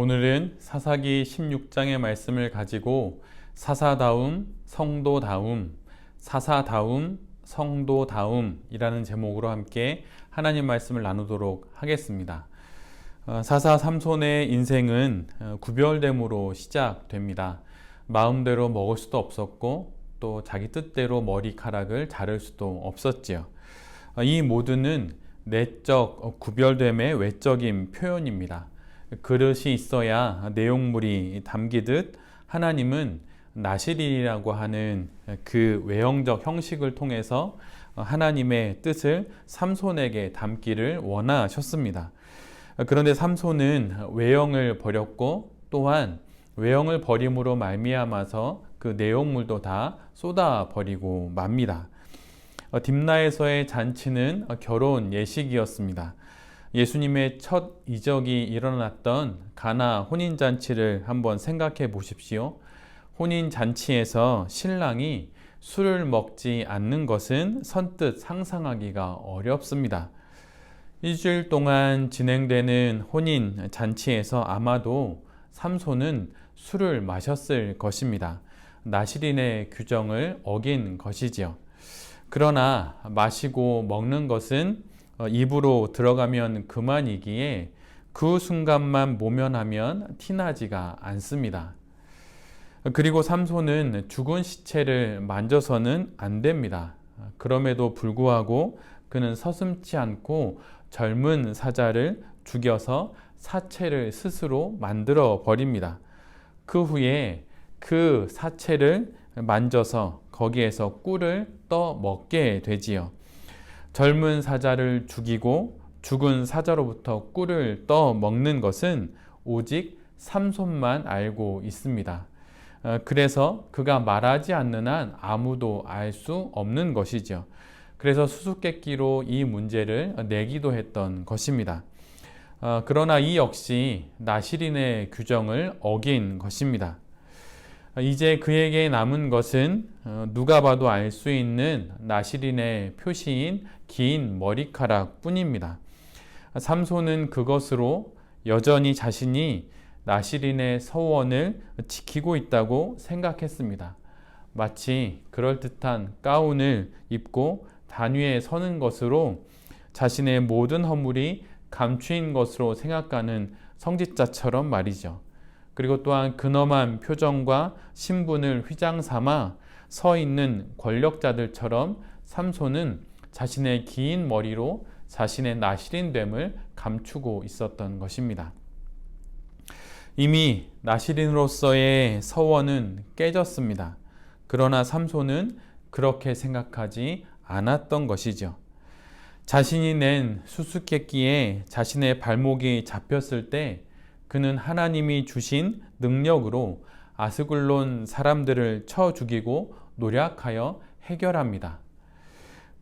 오늘은 사사기 16장의 말씀을 가지고 사사다움, 성도다움, 사사다움, 성도다움이라는 제목으로 함께 하나님 말씀을 나누도록 하겠습니다. 사사 삼손의 인생은 구별됨으로 시작됩니다. 마음대로 먹을 수도 없었고 또 자기 뜻대로 머리카락을 자를 수도 없었지요. 이 모두는 내적 구별됨의 외적인 표현입니다. 그릇이 있어야 내용물이 담기듯 하나님은 나실인이라고 하는 그 외형적 형식을 통해서 하나님의 뜻을 삼손에게 담기를 원하셨습니다. 그런데 삼손은 외형을 버렸고 또한 외형을 버림으로 말미암아서 그 내용물도 다 쏟아버리고 맙니다. 딥나에서의 잔치는 결혼 예식이었습니다. 예수님의 첫 이적이 일어났던 가나 혼인잔치를 한번 생각해 보십시오. 혼인잔치에서 신랑이 술을 먹지 않는 것은 선뜻 상상하기가 어렵습니다. 일주일 동안 진행되는 혼인잔치에서 아마도 삼손은 술을 마셨을 것입니다. 나실인의 규정을 어긴 것이지요. 그러나 마시고 먹는 것은 입으로 들어가면 그만이기에 그 순간만 모면하면 티나지가 않습니다. 그리고 삼손은 죽은 시체를 만져서는 안 됩니다. 그럼에도 불구하고 그는 서슴지 않고 젊은 사자를 죽여서 사체를 스스로 만들어 버립니다. 그 후에 그 사체를 만져서 거기에서 꿀을 떠 먹게 되지요. 젊은 사자를 죽이고 죽은 사자로부터 꿀을 떠 먹는 것은 오직 삼손만 알고 있습니다. 그래서 그가 말하지 않는 한 아무도 알 수 없는 것이죠. 그래서 수수께끼로 이 문제를 내기도 했던 것입니다. 그러나 이 역시 나실인의 규정을 어긴 것입니다. 이제 그에게 남은 것은 누가 봐도 알 수 있는 나실인의 표시인 긴 머리카락 뿐입니다. 삼손은 그것으로 여전히 자신이 나실인의 서원을 지키고 있다고 생각했습니다. 마치 그럴듯한 가운을 입고 단위에 서는 것으로 자신의 모든 허물이 감추인 것으로 생각하는 성직자처럼 말이죠. 그리고 또한 근엄한 표정과 신분을 휘장 삼아 서 있는 권력자들처럼 삼손은 자신의 긴 머리로 자신의 나실인됨을 감추고 있었던 것입니다. 이미 나실인으로서의 서원은 깨졌습니다. 그러나 삼손은 그렇게 생각하지 않았던 것이죠. 자신이 낸 수수께끼에 자신의 발목이 잡혔을 때 그는 하나님이 주신 능력으로 아스글론 사람들을 쳐 죽이고 노력하여 해결합니다.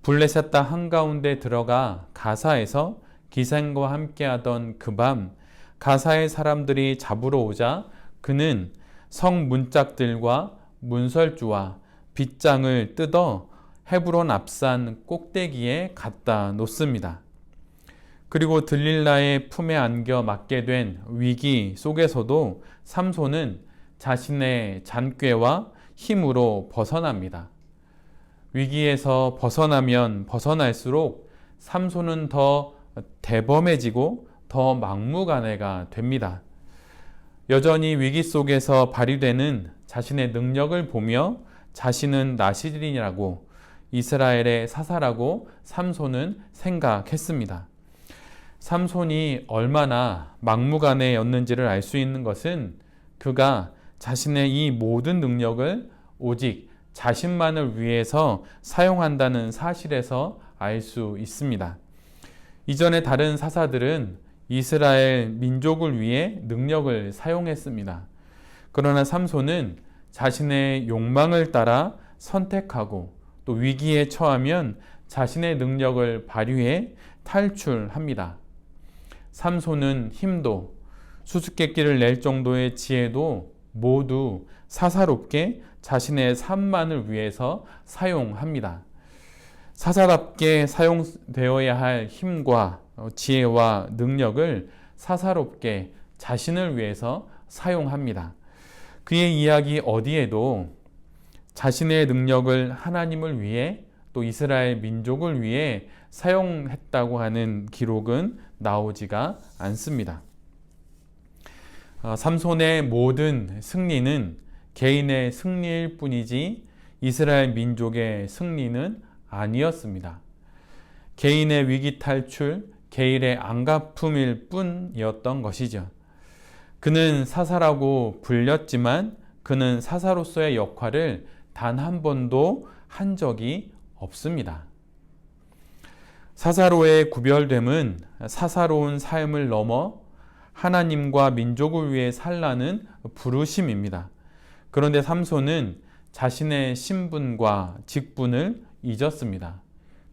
블레셋 땅 한가운데 들어가 가사에서 기생과 함께하던 그 밤 가사의 사람들이 잡으러 오자 그는 성 문짝들과 문설주와 빗장을 뜯어 헤브론 앞산 꼭대기에 갖다 놓습니다. 그리고 들릴라의 품에 안겨 맞게 된 위기 속에서도 삼손은 자신의 잔꾀와 힘으로 벗어납니다. 위기에서 벗어나면 벗어날수록 삼손은 더 대범해지고 더 막무가내가 됩니다. 여전히 위기 속에서 발휘되는 자신의 능력을 보며 자신은 나실인이라고 이스라엘의 사사라고 삼손은 생각했습니다. 삼손이 얼마나 막무가내였는지를 알 수 있는 것은 그가 자신의 이 모든 능력을 오직 자신만을 위해서 사용한다는 사실에서 알 수 있습니다. 이전에 다른 사사들은 이스라엘 민족을 위해 능력을 사용했습니다. 그러나 삼손은 자신의 욕망을 따라 선택하고 또 위기에 처하면 자신의 능력을 발휘해 탈출합니다. 삼손은 힘도 수수께끼를 낼 정도의 지혜도 모두 사사롭게 자신의 삶만을 위해서 사용합니다. 사사답게 사용되어야 할 힘과 지혜와 능력을 사사롭게 자신을 위해서 사용합니다. 그의 이야기 어디에도 자신의 능력을 하나님을 위해 또 이스라엘 민족을 위해 사용했다고 하는 기록은 나오지가 않습니다. 삼손의 모든 승리는 개인의 승리일 뿐이지 이스라엘 민족의 승리는 아니었습니다. 개인의 위기 탈출, 개인의 안갚음일 뿐이었던 것이죠. 그는 사사라고 불렸지만 그는 사사로서의 역할을 단 한 번도 한 적이 없습니다. 사사로의 구별됨은 사사로운 삶을 넘어 하나님과 민족을 위해 살라는 부르심입니다. 그런데 삼손은 자신의 신분과 직분을 잊었습니다.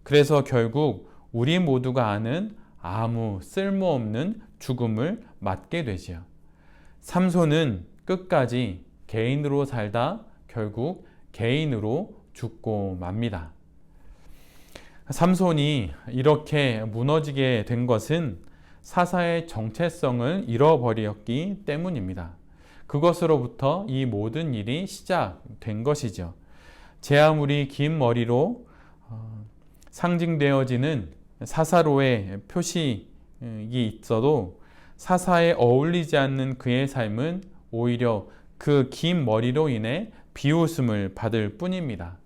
그래서 결국 우리 모두가 아는 아무 쓸모없는 죽음을 맞게 되지요. 삼손은 끝까지 개인으로 살다 결국 개인으로 죽고 맙니다. 삼손이 이렇게 무너지게 된 것은 사사의 정체성을 잃어버렸기 때문입니다. 그것으로부터 이 모든 일이 시작된 것이죠. 제 아무리 긴 머리로 상징되어지는 사사로의 표식이 있어도 사사에 어울리지 않는 그의 삶은 오히려 그 긴 머리로 인해 비웃음을 받을 뿐입니다.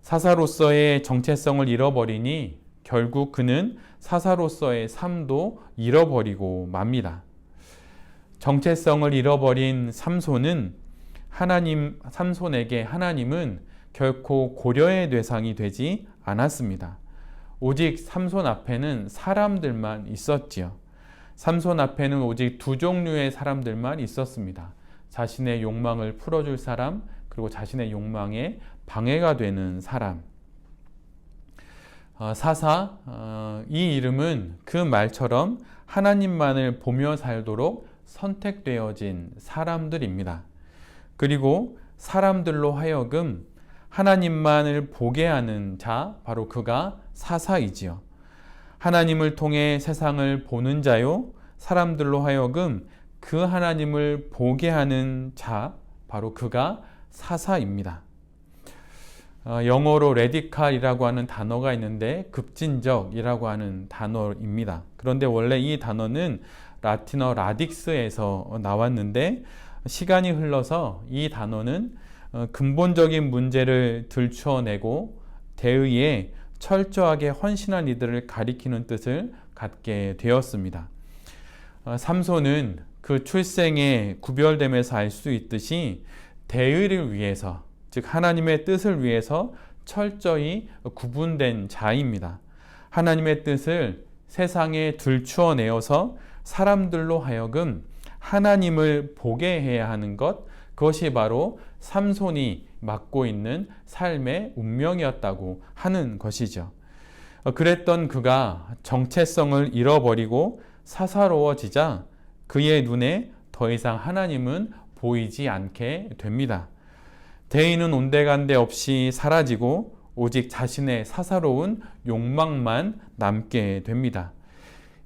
사사로서의 정체성을 잃어버리니 결국 그는 사사로서의 삶도 잃어버리고 맙니다. 정체성을 잃어버린 삼손에게 하나님은 결코 고려의 대상이 되지 않았습니다. 오직 삼손 앞에는 사람들만 있었지요. 삼손 앞에는 오직 두 종류의 사람들만 있었습니다. 자신의 욕망을 풀어줄 사람, 그리고 자신의 욕망에 방해가 되는 사람. 이 이름은 그 말처럼 하나님만을 보며 살도록 선택되어진 사람들입니다. 그리고 사람들로 하여금 하나님만을 보게 하는 자, 바로 그가 사사이지요. 하나님을 통해 세상을 보는 자요, 사람들로 하여금 그 하나님을 보게 하는 자, 바로 그가 사사입니다. 영어로 레디칼이라고 하는 단어가 있는데 급진적이라고 하는 단어입니다. 그런데 원래 이 단어는 라틴어 라딕스에서 나왔는데 시간이 흘러서 이 단어는 근본적인 문제를 들추어내고 대의에 철저하게 헌신한 이들을 가리키는 뜻을 갖게 되었습니다. 삼손은 그 출생의 구별됨에서 알 수 있듯이 대의를 위해서, 즉 하나님의 뜻을 위해서 철저히 구분된 자입니다. 하나님의 뜻을 세상에 들추어내어서 사람들로 하여금 하나님을 보게 해야 하는 것, 그것이 바로 삼손이 맡고 있는 삶의 운명이었다고 하는 것이죠. 그랬던 그가 정체성을 잃어버리고 사사로워지자 그의 눈에 더 이상 하나님은 보이지 않게 됩니다. 대의는 온데간데 없이 사라지고 오직 자신의 사사로운 욕망만 남게 됩니다.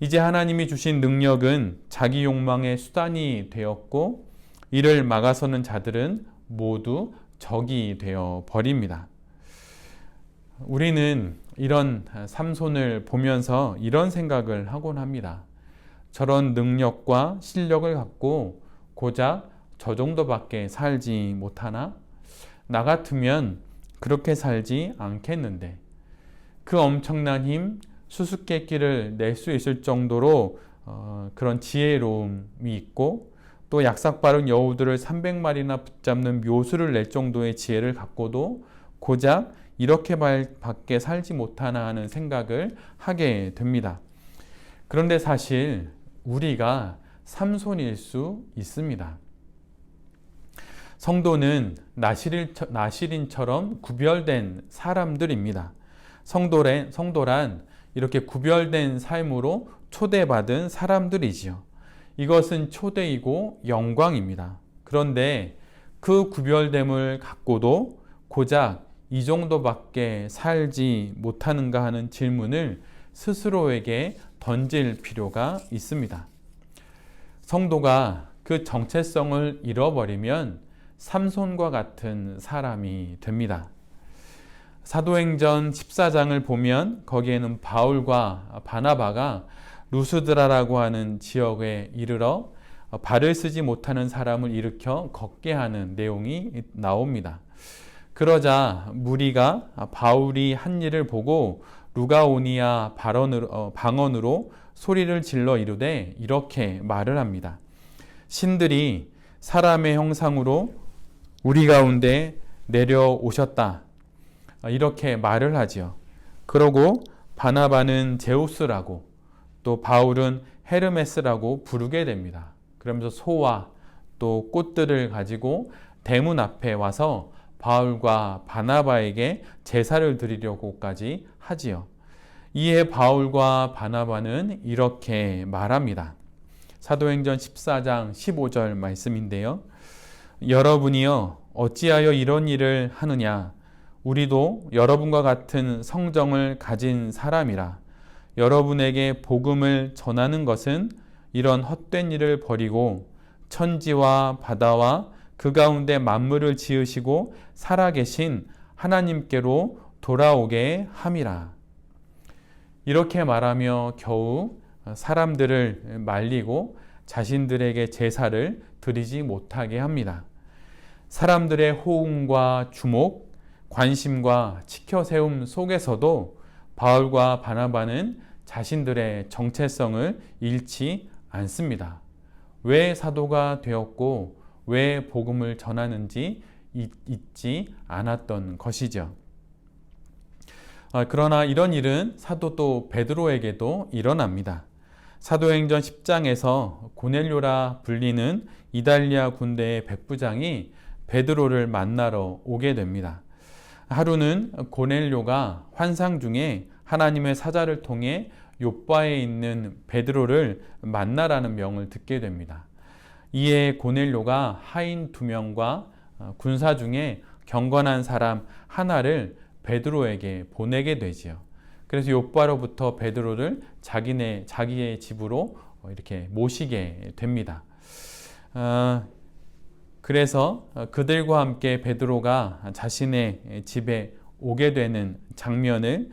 이제 하나님이 주신 능력은 자기 욕망의 수단이 되었고 이를 막아서는 자들은 모두 적이 되어 버립니다. 우리는 이런 삼손을 보면서 이런 생각을 하곤 합니다. 저런 능력과 실력을 갖고 고작 저 정도밖에 살지 못하나? 나 같으면 그렇게 살지 않겠는데. 그 엄청난 힘, 수수께끼를 낼 수 있을 정도로 그런 지혜로움이 있고 또 약삭빠른 여우들을 300마리나 붙잡는 묘수를 낼 정도의 지혜를 갖고도 고작 이렇게 밖에 살지 못하나 하는 생각을 하게 됩니다. 그런데 사실 우리가 삼손일 수 있습니다. 성도는 나실인처럼 구별된 사람들입니다. 성도란 이렇게 구별된 삶으로 초대받은 사람들이지요. 이것은 초대이고 영광입니다. 그런데 그 구별됨을 갖고도 고작 이 정도밖에 살지 못하는가 하는 질문을 스스로에게 던질 필요가 있습니다. 성도가 그 정체성을 잃어버리면 삼손과 같은 사람이 됩니다. 사도행전 14장을 보면 거기에는 바울과 바나바가 루스드라라고 하는 지역에 이르러 발을 쓰지 못하는 사람을 일으켜 걷게 하는 내용이 나옵니다. 그러자 무리가 바울이 한 일을 보고 루가오니아 방언으로 소리를 질러 이르되 이렇게 말을 합니다. 신들이 사람의 형상으로 우리 가운데 내려오셨다. 이렇게 말을 하지요. 그러고 바나바는 제우스라고 또 바울은 헤르메스라고 부르게 됩니다. 그러면서 소와 또 꽃들을 가지고 대문 앞에 와서 바울과 바나바에게 제사를 드리려고까지 하지요. 이에 바울과 바나바는 이렇게 말합니다. 사도행전 14장 15절 말씀인데요. 여러분이여 어찌하여 이런 일을 하느냐? 우리도 여러분과 같은 성정을 가진 사람이라. 여러분에게 복음을 전하는 것은 이런 헛된 일을 버리고 천지와 바다와 그 가운데 만물을 지으시고 살아계신 하나님께로 돌아오게 함이라. 이렇게 말하며 겨우 사람들을 말리고 자신들에게 제사를 드리지 못하게 합니다. 사람들의 호응과 주목, 관심과 치켜세움 속에서도 바울과 바나바는 자신들의 정체성을 잃지 않습니다. 왜 사도가 되었고 왜 복음을 전하는지 잊지 않았던 것이죠. 그러나 이런 일은 사도 또 베드로에게도 일어납니다. 사도행전 10장에서 고넬료라 불리는 이달리아 군대의 백부장이 베드로를 만나러 오게 됩니다. 하루는 고넬료가 환상 중에 하나님의 사자를 통해 욥바에 있는 베드로를 만나라는 명을 듣게 됩니다. 이에 고넬료가 하인 2명과 군사 중에 경건한 사람 하나를 베드로에게 보내게 되지요. 그래서 욥바로부터 베드로를 자기의 집으로 이렇게 모시게 됩니다. 그래서 그들과 함께 베드로가 자신의 집에 오게 되는 장면을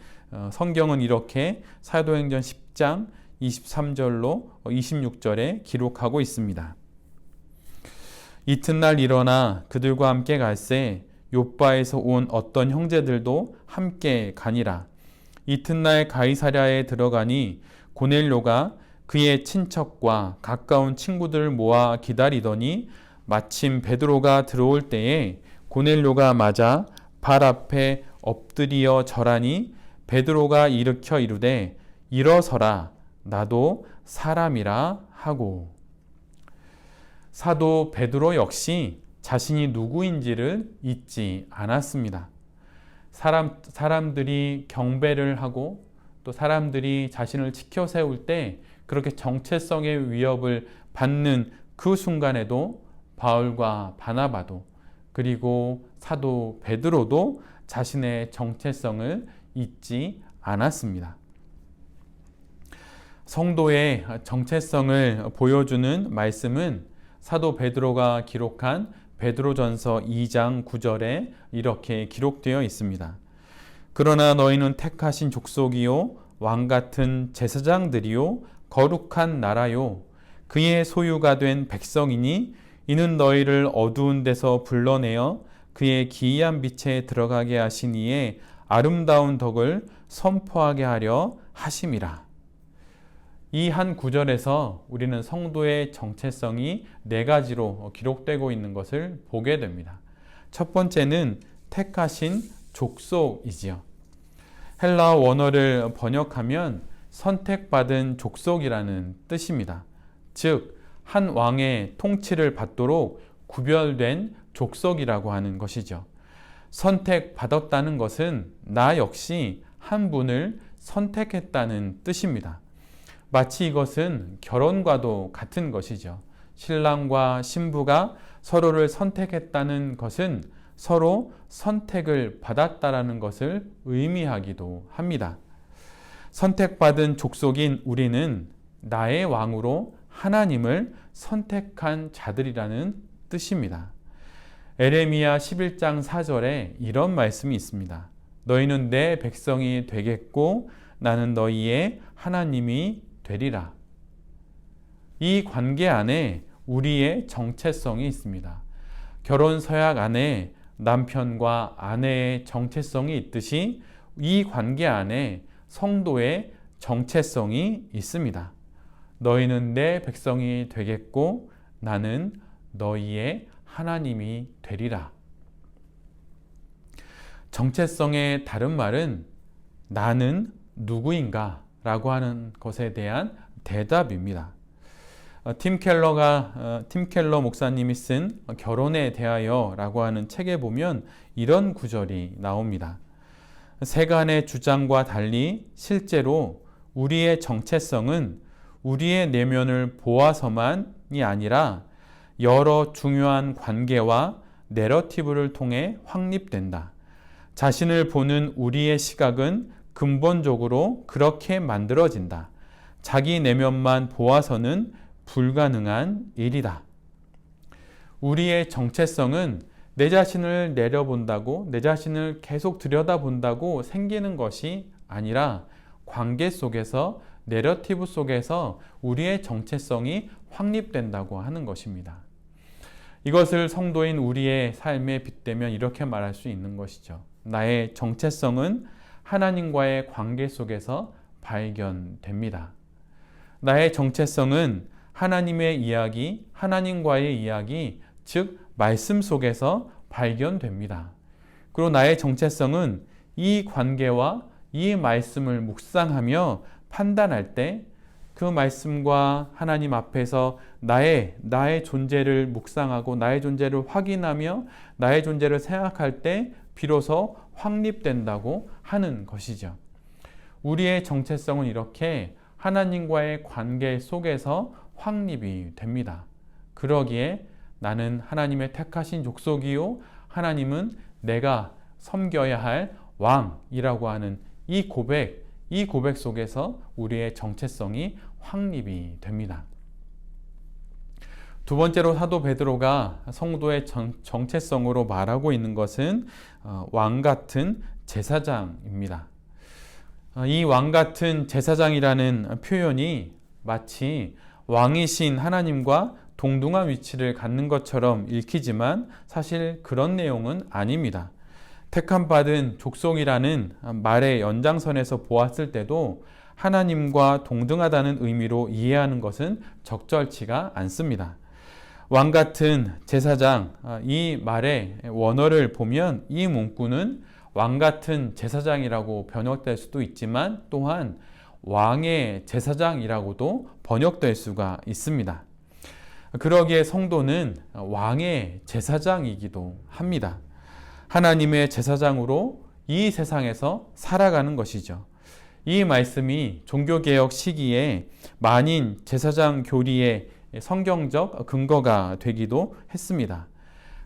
성경은 이렇게 사도행전 10장 23절로 26절에 기록하고 있습니다. 이튿날 일어나 그들과 함께 갈새 욥바에서 온 어떤 형제들도 함께 가니라. 이튿날 가이사랴에 들어가니 고넬료가 그의 친척과 가까운 친구들을 모아 기다리더니 마침 베드로가 들어올 때에 고넬료가 맞아 발 앞에 엎드리어 절하니 베드로가 일으켜 이르되 일어서라 나도 사람이라 하고. 사도 베드로 역시 자신이 누구인지를 잊지 않았습니다. 사람들이 경배를 하고 또 사람들이 자신을 지켜 세울 때 그렇게 정체성의 위협을 받는 그 순간에도 바울과 바나바도 그리고 사도 베드로도 자신의 정체성을 잊지 않았습니다. 성도의 정체성을 보여주는 말씀은 사도 베드로가 기록한 베드로전서 2장 9절에 이렇게 기록되어 있습니다. 그러나 너희는 택하신 족속이요 왕같은 제사장들이요 거룩한 나라요 그의 소유가 된 백성이니 이는 너희를 어두운 데서 불러내어 그의 기이한 빛에 들어가게 하신 이의 아름다운 덕을 선포하게 하려 하심이라. 이 한 구절에서 우리는 성도의 정체성이 4가지로 기록되고 있는 것을 보게 됩니다. 첫 번째는 택하신 족속이지요. 헬라어 원어를 번역하면 선택받은 족속이라는 뜻입니다. 즉, 한 왕의 통치를 받도록 구별된 족속이라고 하는 것이죠. 선택받았다는 것은 나 역시 한 분을 선택했다는 뜻입니다. 마치 이것은 결혼과도 같은 것이죠. 신랑과 신부가 서로를 선택했다는 것은 서로 선택을 받았다라는 것을 의미하기도 합니다. 선택받은 족속인 우리는 나의 왕으로 하나님을 선택한 자들이라는 뜻입니다. 에레미야 11장 4절에 이런 말씀이 있습니다. 너희는 내 백성이 되겠고 나는 너희의 하나님이 되리라. 이 관계 안에 우리의 정체성이 있습니다. 결혼 서약 안에 남편과 아내의 정체성이 있듯이 이 관계 안에 성도의 정체성이 있습니다. 너희는 내 백성이 되겠고 나는 너희의 하나님이 되리라. 정체성의 다른 말은 나는 누구인가 라고 하는 것에 대한 대답입니다. 팀 켈러 목사님이 쓴 결혼에 대하여 라고 하는 책에 보면 이런 구절이 나옵니다. 세간의 주장과 달리 실제로 우리의 정체성은 우리의 내면을 보아서만이 아니라 여러 중요한 관계와 내러티브를 통해 확립된다. 자신을 보는 우리의 시각은 근본적으로 그렇게 만들어진다. 자기 내면만 보아서는 불가능한 일이다. 우리의 정체성은 내 자신을 내려본다고, 내 자신을 계속 들여다본다고 생기는 것이 아니라 관계 속에서, 내러티브 속에서 우리의 정체성이 확립된다고 하는 것입니다. 이것을 성도인 우리의 삶에 빗대면 이렇게 말할 수 있는 것이죠. 나의 정체성은 하나님과의 관계 속에서 발견됩니다. 나의 정체성은 하나님의 이야기, 하나님과의 이야기, 즉 말씀 속에서 발견됩니다. 그리고 나의 정체성은 이 관계와 이 말씀을 묵상하며 판단할 때 그 말씀과 하나님 앞에서 나의 존재를 묵상하고 나의 존재를 확인하며 나의 존재를 생각할 때 비로소 확립된다고 하는 것이죠. 우리의 정체성은 이렇게 하나님과의 관계 속에서 확립이 됩니다. 그러기에 나는 하나님의 택하신 족속이요 하나님은 내가 섬겨야 할 왕이라고 하는 이 고백 속에서 우리의 정체성이 확립이 됩니다. 두 번째로 사도 베드로가 성도의 정체성으로 말하고 있는 것은 왕 같은 제사장입니다. 이 왕 같은 제사장이라는 표현이 마치 왕이신 하나님과 동등한 위치를 갖는 것처럼 읽히지만 사실 그런 내용은 아닙니다. 택함받은 족속이라는 말의 연장선에서 보았을 때도 하나님과 동등하다는 의미로 이해하는 것은 적절치가 않습니다. 왕 같은 제사장, 이 말의 원어를 보면 이 문구는 왕 같은 제사장이라고 번역될 수도 있지만 또한 왕의 제사장이라고도 번역될 수가 있습니다. 그러기에 성도는 왕의 제사장이기도 합니다. 하나님의 제사장으로 이 세상에서 살아가는 것이죠. 이 말씀이 종교개혁 시기에 만인 제사장 교리의 성경적 근거가 되기도 했습니다.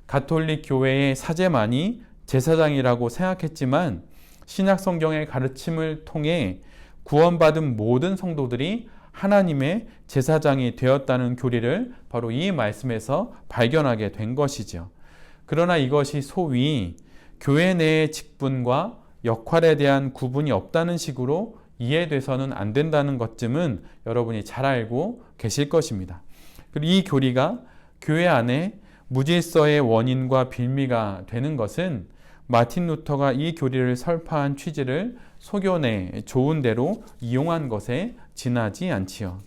가톨릭 교회의 사제만이 제사장이라고 생각했지만 신약 성경의 가르침을 통해 구원받은 모든 성도들이 하나님의 제사장이 되었다는 교리를 바로 이 말씀에서 발견하게 된 것이죠. 그러나 이것이 소위 교회 내의 직분과 역할에 대한 구분이 없다는 식으로 이해돼서는 안 된다는 것쯤은 여러분이 잘 알고 계실 것입니다. 그리고 이 교리가 교회 안에 무질서의 원인과 빌미가 되는 것은 마틴 루터가 이 교리를 설파한 취지를 소견에 좋은 대로 이용한 것에 지나지 않지요.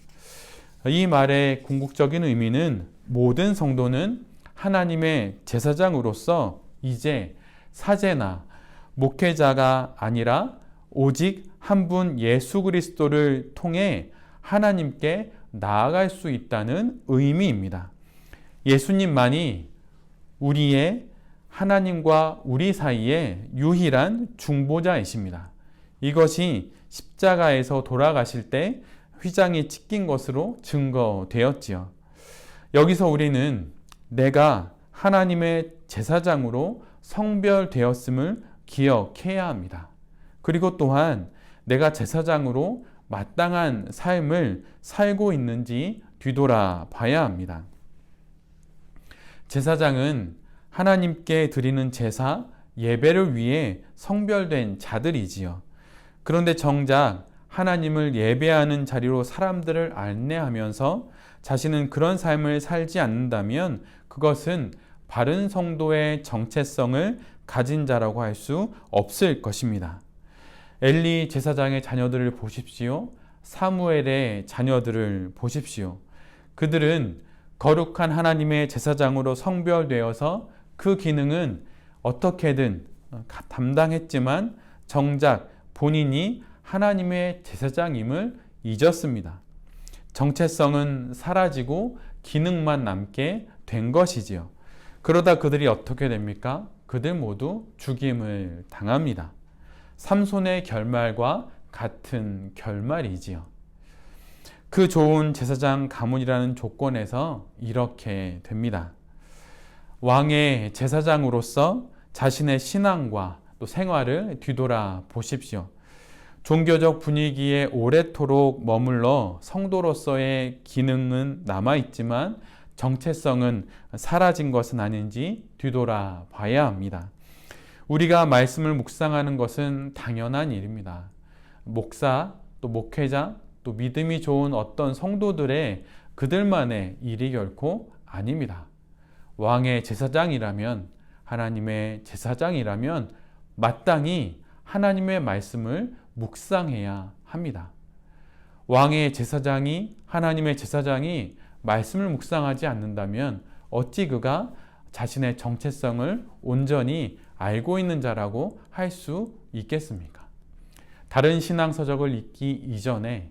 이 말의 궁극적인 의미는 모든 성도는 하나님의 제사장으로서 이제 사제나 목회자가 아니라 오직 한 분 예수 그리스도를 통해 하나님께 나아갈 수 있다는 의미입니다. 예수님만이 우리의 하나님과 우리 사이에 유일한 중보자이십니다. 이것이 십자가에서 돌아가실 때 휘장이 찢긴 것으로 증거되었지요. 여기서 우리는 내가 하나님의 제사장으로 성별되었음을 기억해야 합니다. 그리고 또한 내가 제사장으로 마땅한 삶을 살고 있는지 뒤돌아봐야 합니다. 제사장은 하나님께 드리는 제사, 예배를 위해 성별된 자들이지요. 그런데 정작 하나님을 예배하는 자리로 사람들을 안내하면서 자신은 그런 삶을 살지 않는다면 그것은 바른 성도의 정체성을 가진 자라고 할 수 없을 것입니다. 엘리 제사장의 자녀들을 보십시오. 사무엘의 자녀들을 보십시오. 그들은 거룩한 하나님의 제사장으로 성별되어서 그 기능은 어떻게든 담당했지만 정작 본인이 하나님의 제사장임을 잊었습니다. 정체성은 사라지고 기능만 남게 된 것이지요. 그러다 그들이 어떻게 됩니까? 그들 모두 죽임을 당합니다. 삼손의 결말과 같은 결말이지요. 그 좋은 제사장 가문이라는 조건에서 이렇게 됩니다. 왕의 제사장으로서 자신의 신앙과 또 생활을 뒤돌아 보십시오. 종교적 분위기에 오래도록 머물러 성도로서의 기능은 남아있지만 정체성은 사라진 것은 아닌지 뒤돌아 봐야 합니다. 우리가 말씀을 묵상하는 것은 당연한 일입니다. 목사, 또 목회자, 또 믿음이 좋은 어떤 성도들의 그들만의 일이 결코 아닙니다. 왕의 제사장이라면, 하나님의 제사장이라면 마땅히 하나님의 말씀을 묵상해야 합니다. 왕의 제사장이, 하나님의 제사장이 말씀을 묵상하지 않는다면 어찌 그가 자신의 정체성을 온전히 알고 있는 자라고 할 수 있겠습니까? 다른 신앙서적을 읽기 이전에,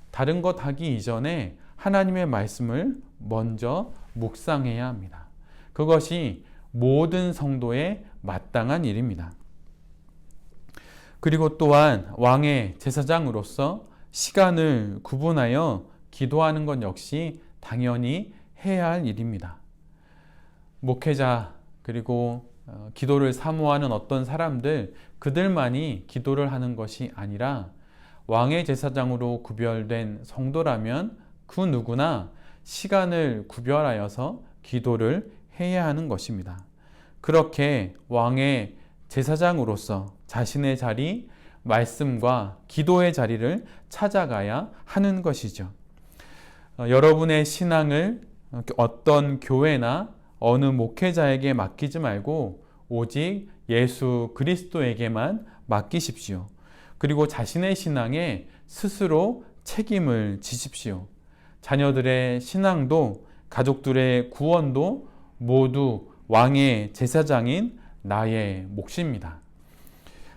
다른 것 하기 이전에 하나님의 말씀을 먼저 묵상해야 합니다. 그것이 모든 성도의 마땅한 일입니다. 그리고 또한 왕의 제사장으로서 시간을 구분하여 기도하는 것 역시 당연히 해야 할 일입니다. 목회자 그리고 기도를 사모하는 어떤 사람들, 그들만이 기도를 하는 것이 아니라 왕의 제사장으로 구별된 성도라면 그 누구나 시간을 구별하여서 기도를 해야 하는 것입니다. 그렇게 왕의 제사장으로서 자신의 자리, 말씀과 기도의 자리를 찾아가야 하는 것이죠. 여러분의 신앙을 어떤 교회나 어느 목회자에게 맡기지 말고 오직 예수 그리스도에게만 맡기십시오. 그리고 자신의 신앙에 스스로 책임을 지십시오. 자녀들의 신앙도 가족들의 구원도 모두 왕의 제사장인 나의 몫입니다.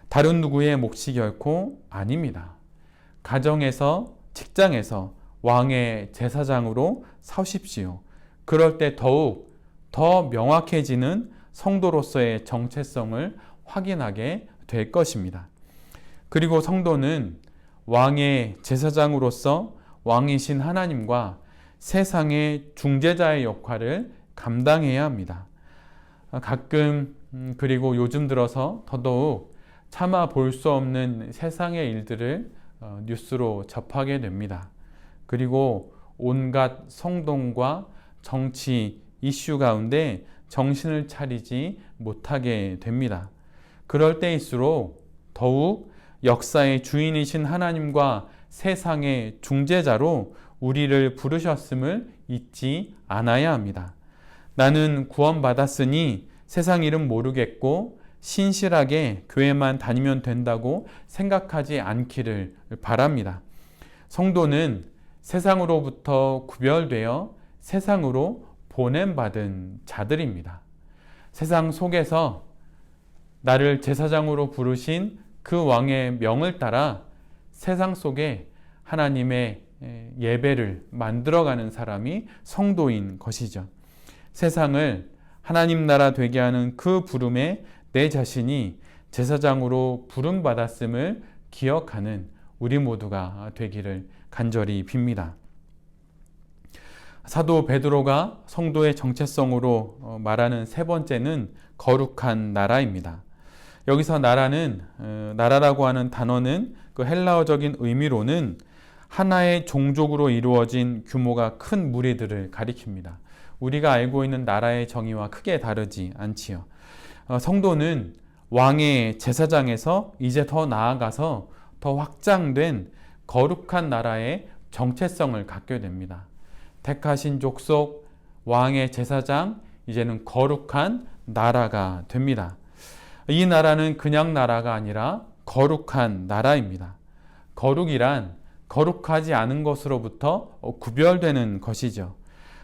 다른 누구의 몫이 결코 아닙니다. 가정에서, 직장에서 왕의 제사장으로 서십시오. 그럴 때 더욱 더 명확해지는 성도로서의 정체성을 확인하게 될 것입니다. 그리고 성도는 왕의 제사장으로서 왕이신 하나님과 세상의 중재자의 역할을 감당해야 합니다. 가끔 그리고 요즘 들어서 더더욱 차마 볼 수 없는 세상의 일들을 뉴스로 접하게 됩니다. 그리고 온갖 성동과 정치 이슈 가운데 정신을 차리지 못하게 됩니다. 그럴 때일수록 더욱 역사의 주인이신 하나님과 세상의 중재자로 우리를 부르셨음을 잊지 않아야 합니다. 나는 구원받았으니 세상 일은 모르겠고 신실하게 교회만 다니면 된다고 생각하지 않기를 바랍니다. 성도는 세상으로부터 구별되어 세상으로 보냄받은 자들입니다. 세상 속에서 나를 제사장으로 부르신 그 왕의 명을 따라 세상 속에 하나님의 예배를 만들어가는 사람이 성도인 것이죠. 세상을 하나님 나라 되게 하는 그 부름에 내 자신이 제사장으로 부름받았음을 기억하는 우리 모두가 되기를 간절히 빕니다. 사도 베드로가 성도의 정체성으로 말하는 세 번째는 거룩한 나라입니다. 여기서 나라라고 하는 단어는 그 헬라어적인 의미로는 하나의 종족으로 이루어진 규모가 큰 무리들을 가리킵니다. 우리가 알고 있는 나라의 정의와 크게 다르지 않지요. 성도는 왕의 제사장에서 이제 더 나아가서 더 확장된 거룩한 나라의 정체성을 갖게 됩니다. 택하신 족속, 왕의 제사장, 이제는 거룩한 나라가 됩니다. 이 나라는 그냥 나라가 아니라 거룩한 나라입니다. 거룩이란 거룩하지 않은 것으로부터 구별되는 것이죠.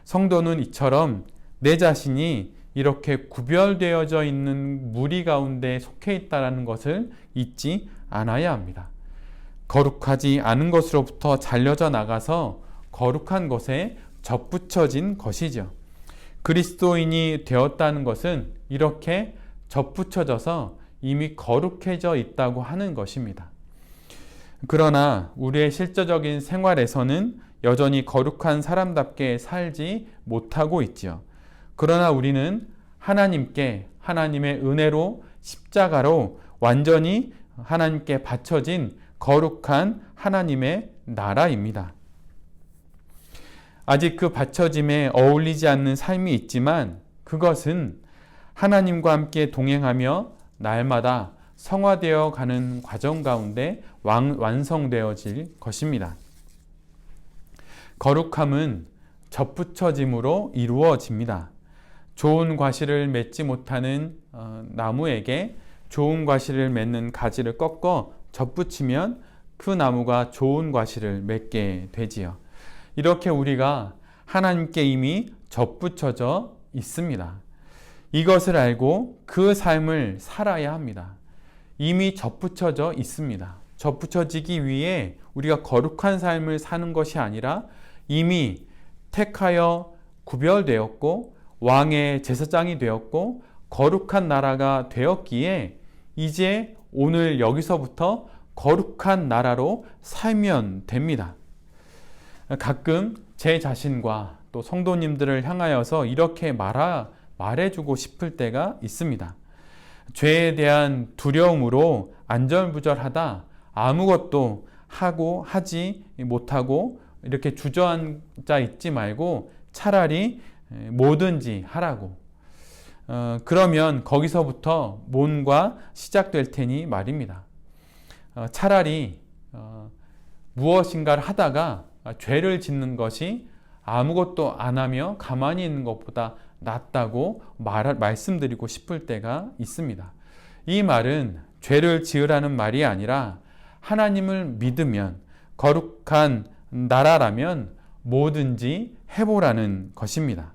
성도는 이처럼 내 자신이 이렇게 구별되어져 있는 무리 가운데 속해 있다는 것을 잊지 않아야 합니다. 거룩하지 않은 것으로부터 잘려져 나가서 거룩한 것에 접붙여진 것이죠. 그리스도인이 되었다는 것은 이렇게 접붙여져서 이미 거룩해져 있다고 하는 것입니다. 그러나 우리의 실제적인 생활에서는 여전히 거룩한 사람답게 살지 못하고 있지요. 그러나 우리는 하나님께 하나님의 은혜로 십자가로 완전히 하나님께 바쳐진 거룩한 하나님의 나라입니다. 아직 그 바쳐짐에 어울리지 않는 삶이 있지만 그것은 하나님과 함께 동행하며 날마다 성화되어 가는 과정 가운데 완성되어질 것입니다. 거룩함은 접붙여짐으로 이루어집니다. 좋은 과실을 맺지 못하는 나무에게 좋은 과실을 맺는 가지를 꺾어 접붙이면 그 나무가 좋은 과실을 맺게 되지요. 이렇게 우리가 하나님께 이미 접붙여져 있습니다. 이것을 알고 그 삶을 살아야 합니다. 이미 접붙여져 있습니다. 접붙여지기 위해 우리가 거룩한 삶을 사는 것이 아니라 이미 택하여 구별되었고 왕의 제사장이 되었고 거룩한 나라가 되었기에 이제 오늘 여기서부터 거룩한 나라로 살면 됩니다. 가끔 제 자신과 또 성도님들을 향하여서 이렇게 말해주고 싶을 때가 있습니다. 죄에 대한 두려움으로 안절부절하다 아무것도 하지 못하고 이렇게 주저앉아 있지 말고 차라리 뭐든지 하라고. 그러면 거기서부터 뭔가 시작될 테니 말입니다. 차라리 무엇인가를 하다가 죄를 짓는 것이 아무것도 안 하며 가만히 있는 것보다 낫다고 말씀드리고 싶을 때가 있습니다. 이 말은 죄를 지으라는 말이 아니라 하나님을 믿으면 거룩한 나라라면 뭐든지 해보라는 것입니다.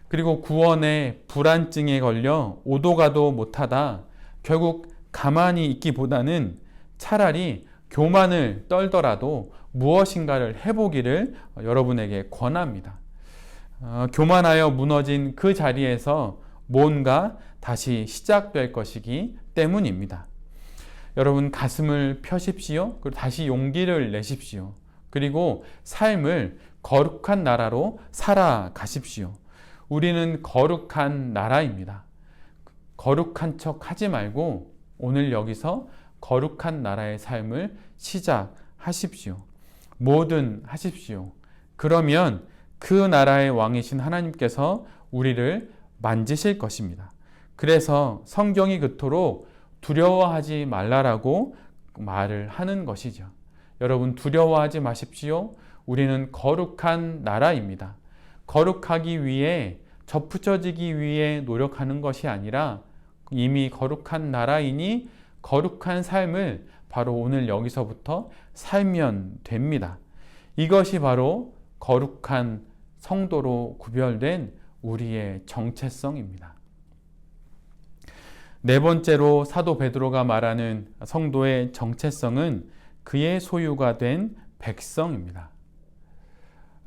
그리고 구원의 불안증에 걸려 오도 가도 못하다 결국 가만히 있기보다는 차라리 교만을 떨더라도 무엇인가를 해보기를 여러분에게 권합니다. 교만하여 무너진 그 자리에서 뭔가 다시 시작될 것이기 때문입니다. 여러분 가슴을 펴십시오. 그리고 다시 용기를 내십시오. 그리고 삶을 거룩한 나라로 살아가십시오. 우리는 거룩한 나라입니다. 거룩한 척 하지 말고 오늘 여기서 거룩한 나라의 삶을 시작하십시오. 뭐든 하십시오. 그러면 그 나라의 왕이신 하나님께서 우리를 만지실 것입니다. 그래서 성경이 그토록 두려워하지 말라라고 말을 하는 것이죠. 여러분 두려워하지 마십시오. 우리는 거룩한 나라입니다. 거룩하기 위해 접붙여지기 위해 노력하는 것이 아니라 이미 거룩한 나라이니 거룩한 삶을 바로 오늘 여기서부터 살면 됩니다. 이것이 바로 거룩한 성도로 구별된 우리의 정체성입니다. 네 번째로 사도 베드로가 말하는 성도의 정체성은 그의 소유가 된 백성입니다.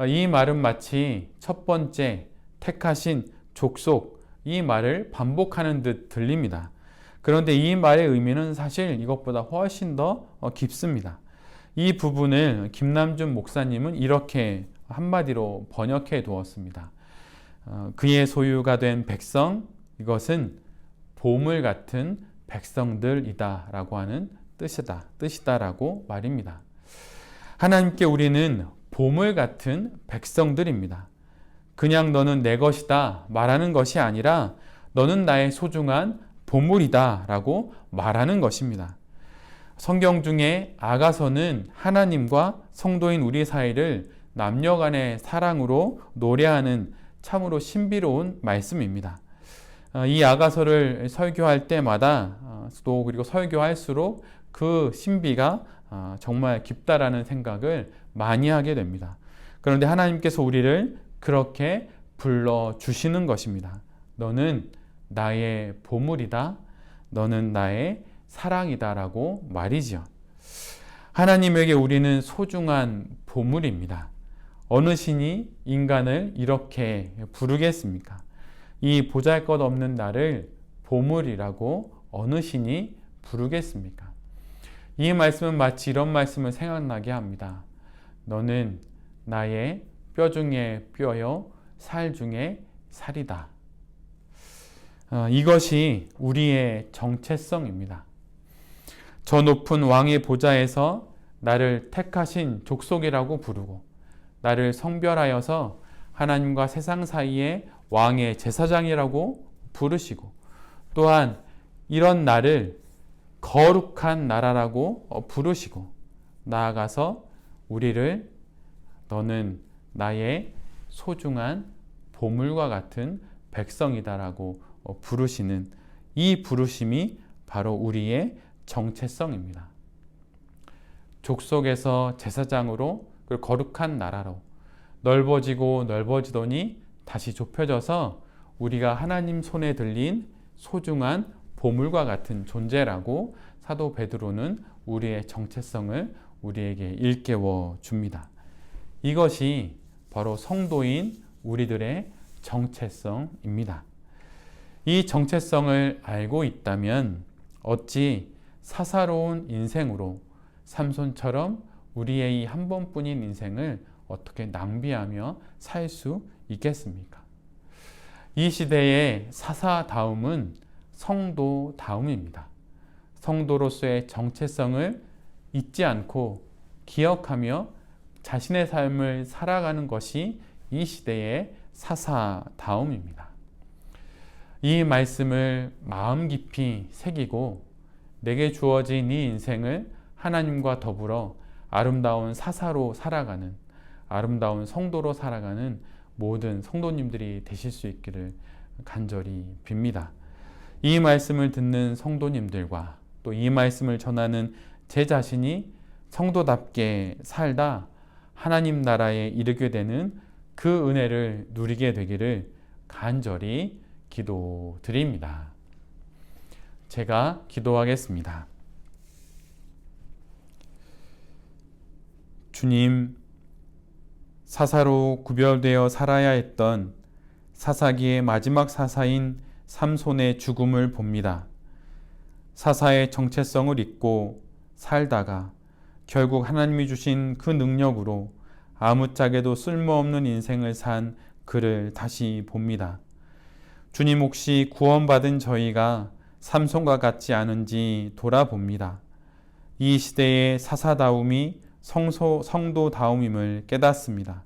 이 말은 마치 첫 번째 택하신 족속 이 말을 반복하는 듯 들립니다. 그런데 이 말의 의미는 사실 이것보다 훨씬 더 깊습니다. 이 부분을 김남준 목사님은 이렇게 한마디로 번역해 두었습니다. 그의 소유가 된 백성, 이것은 보물 같은 백성들이다 라고 하는 뜻이다라고 말입니다. 하나님께 우리는 보물 같은 백성들입니다. 그냥 너는 내 것이다 말하는 것이 아니라 너는 나의 소중한 보물이다 라고 말하는 것입니다. 성경 중에 아가서는 하나님과 성도인 우리 사이를 남녀 간의 사랑으로 노래하는 참으로 신비로운 말씀입니다. 이 아가서를 설교할 때마다 또 그리고 설교할수록 그 신비가 정말 깊다라는 생각을 많이 하게 됩니다. 그런데 하나님께서 우리를 그렇게 불러주시는 것입니다. 너는 나의 보물이다. 너는 나의 사랑이다 라고 말이지요. 하나님에게 우리는 소중한 보물입니다. 어느 신이 인간을 이렇게 부르겠습니까? 이 보잘것없는 나를 보물이라고 어느 신이 부르겠습니까? 이 말씀은 마치 이런 말씀을 생각나게 합니다. 너는 나의 뼈 중에 뼈요 살 중에 살이다. 이것이 우리의 정체성입니다. 저 높은 왕의 보좌에서 나를 택하신 족속이라고 부르고 나를 성별하여서 하나님과 세상 사이의 왕의 제사장이라고 부르시고 또한 이런 나를 거룩한 나라라고 부르시고 나아가서 우리를 너는 나의 소중한 보물과 같은 백성이다라고 부르시는 이 부르심이 바로 우리의 정체성입니다. 족속에서 제사장으로 그리고 거룩한 나라로 넓어지고 넓어지더니 다시 좁혀져서 우리가 하나님 손에 들린 소중한 보물과 같은 존재라고 사도 베드로는 우리의 정체성을 우리에게 일깨워 줍니다. 이것이 바로 성도인 우리들의 정체성입니다. 이 정체성을 알고 있다면 어찌 사사로운 인생으로 삼손처럼 우리의 이 한 번뿐인 인생을 어떻게 낭비하며 살 수 있겠습니까? 이 시대의 사사다움은 성도다움입니다. 성도로서의 정체성을 잊지 않고 기억하며 자신의 삶을 살아가는 것이 이 시대의 사사다움입니다. 이 말씀을 마음 깊이 새기고 내게 주어진 이 인생을 하나님과 더불어 아름다운 사사로 살아가는 아름다운 성도로 살아가는 모든 성도님들이 되실 수 있기를 간절히 빕니다. 이 말씀을 듣는 성도님들과 또 이 말씀을 전하는 제 자신이 성도답게 살다 하나님 나라에 이르게 되는 그 은혜를 누리게 되기를 간절히 기도드립니다. 제가 기도하겠습니다. 주님, 사사로 구별되어 살아야 했던 사사기의 마지막 사사인 삼손의 죽음을 봅니다. 사사의 정체성을 잊고 살다가 결국 하나님이 주신 그 능력으로 아무짝에도 쓸모없는 인생을 산 그를 다시 봅니다. 주님, 혹시 구원받은 저희가 삼손과 같지 않은지 돌아봅니다. 이 시대의 사사다움이 성도다움임을 깨닫습니다.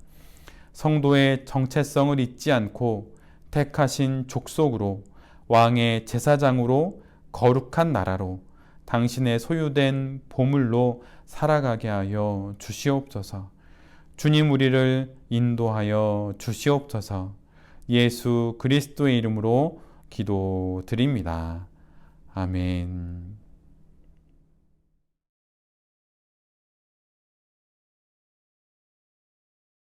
성도의 정체성을 잊지 않고 택하신 족속으로 왕의 제사장으로 거룩한 나라로 당신의 소유된 보물로 살아가게 하여 주시옵소서. 주님, 우리를 인도하여 주시옵소서. 예수 그리스도의 이름으로 기도드립니다. 아멘.